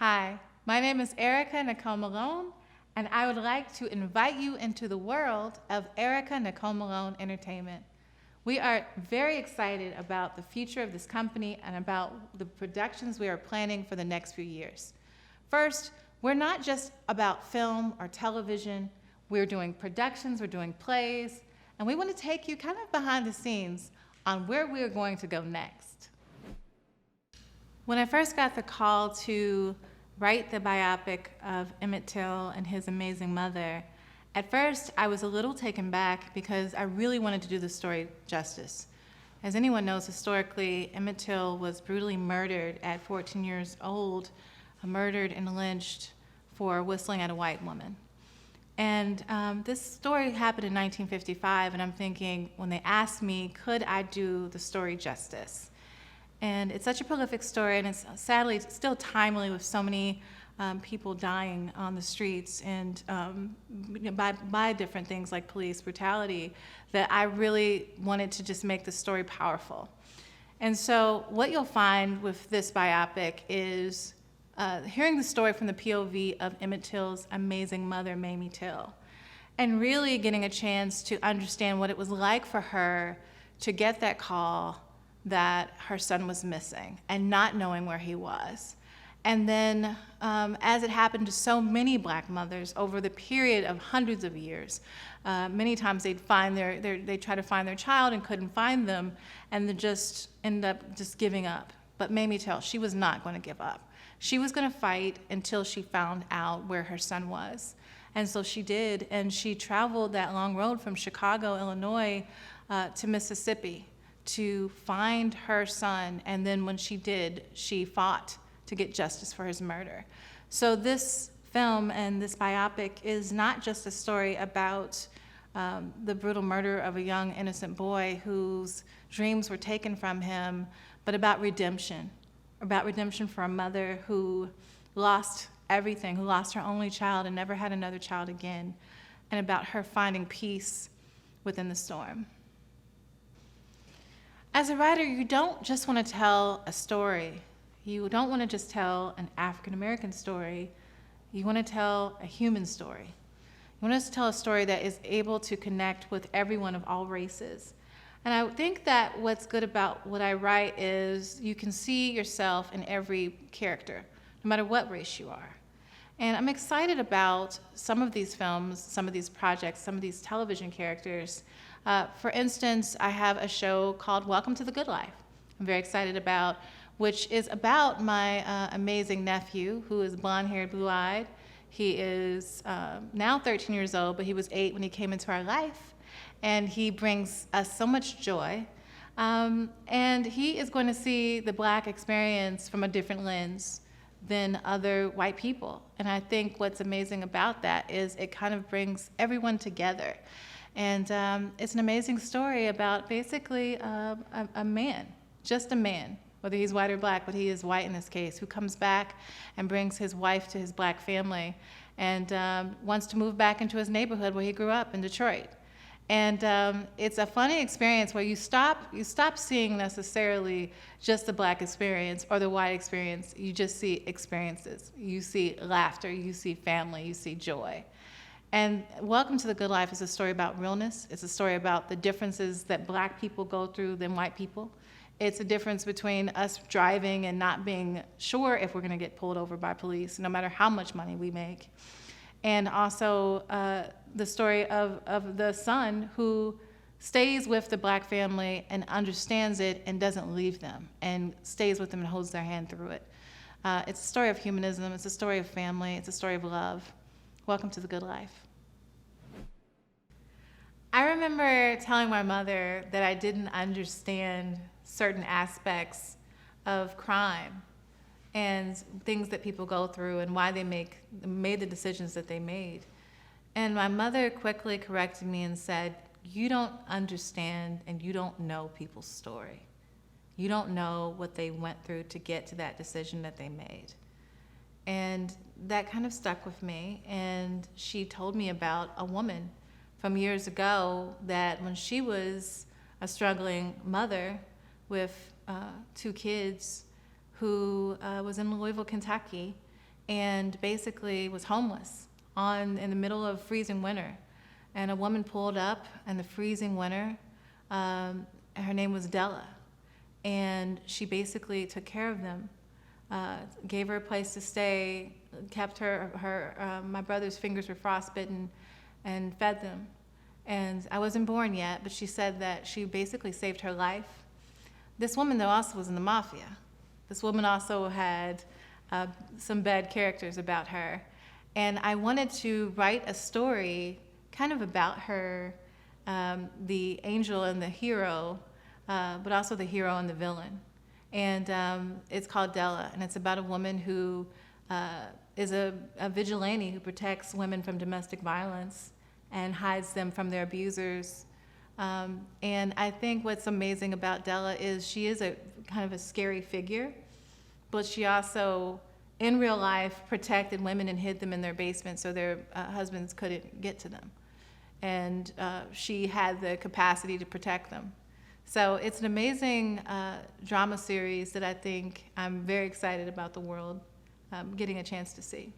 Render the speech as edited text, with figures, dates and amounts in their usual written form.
Hi, my name is Nicole Malone, and I would like to invite you into the world of Nicole Malone Entertainment. We are very excited about the future of this company and about the productions we are planning for the next few years. First, we're not just about film or television. We're doing productions, we're doing plays, and we want to take you kind of behind the scenes on where we're going to go next. When I first got the call to write the biopic of Emmett Till and his amazing mother, at first I was a little taken back because I really wanted to do the story justice. As anyone knows, historically, Emmett Till was brutally murdered at 14 years old, murdered and lynched for whistling at a white woman. And this story happened in 1955, and I'm thinking, when they asked me, could I do the story justice? And it's such a prolific story, and it's sadly still timely with so many people dying on the streets and by different things like police brutality, that I really wanted to just make the story powerful. And so what you'll find with this biopic is hearing the story from the POV of Emmett Till's amazing mother, Mamie Till, and really getting a chance to understand what it was like for her to get that call that her son was missing and not knowing where he was. And then, as it happened to so many black mothers over the period of hundreds of years, many times they'd try to find their child and couldn't find them, and they just end up just giving up. But Mamie Till, she was not going to give up. She was going to fight until she found out where her son was. And so she did, and she traveled that long road from Chicago, Illinois, to Mississippi to find her son, and then when she did, she fought to get justice for his murder. So this film and this biopic is not just a story about the brutal murder of a young innocent boy whose dreams were taken from him, but about redemption for a mother who lost everything, who lost her only child and never had another child again, and about her finding peace within the storm. As a writer, you don't just want to tell a story. You don't want to just tell an African-American story. You want to tell a human story. You want us to tell a story that is able to connect with everyone of all races. And I think that what's good about what I write is you can see yourself in every character, no matter what race you are. And I'm excited about some of these films, some of these projects, some of these television characters. For instance, I have a show called Welcome to the Good Life I'm very excited about, which is about my amazing nephew, who is blonde-haired, blue-eyed. He is now 13 years old, but he was 8 when he came into our life. And he brings us so much joy. And he is going to see the Black experience from a different lens than other white people. And I think what's amazing about that is it kind of brings everyone together. And it's an amazing story about basically a man, just a man, whether he's white or Black, but he is white in this case, who comes back and brings his wife to his Black family and wants to move back into his neighborhood where he grew up in Detroit. And it's a funny experience where you stop seeing necessarily just the Black experience or the white experience. You just see experiences. You see laughter, you see family, you see joy. And Welcome to the Good Life is a story about realness. It's a story about the differences that Black people go through than white people. It's a difference between us driving and not being sure if we're going to get pulled over by police, no matter how much money we make. And also the story of the son who stays with the Black family and understands it and doesn't leave them and stays with them and holds their hand through it. It's a story of humanism. It's a story of family. It's a story of love. Welcome to the Good Life. I remember telling my mother that I didn't understand certain aspects of crime and things that people go through and why they made the decisions that they made. And my mother quickly corrected me and said, "You don't understand and you don't know people's story. You don't know what they went through to get to that decision that they made." And that kind of stuck with me. And she told me about a woman from years ago that when she was a struggling mother with 2 kids who was in Louisville, Kentucky, and basically was homeless in the middle of freezing winter. And a woman pulled up in the freezing winter. Her name was Della, and she basically took care of them, gave her a place to stay, kept my brother's fingers were frostbitten, and fed them. And I wasn't born yet, but she said that she basically saved her life. This woman, though, also was in the mafia. This woman also had some bad characters about her. And I wanted to write a story kind of about her, the angel and the hero, but also the hero and the villain. And it's called Della, and it's about a woman who is a vigilante who protects women from domestic violence and hides them from their abusers. And I think what's amazing about Della is she is a kind of a scary figure, but she also, in real life, protected women and hid them in their basement so their husbands couldn't get to them. And she had the capacity to protect them. So it's an amazing drama series that I think I'm very excited about the world getting a chance to see.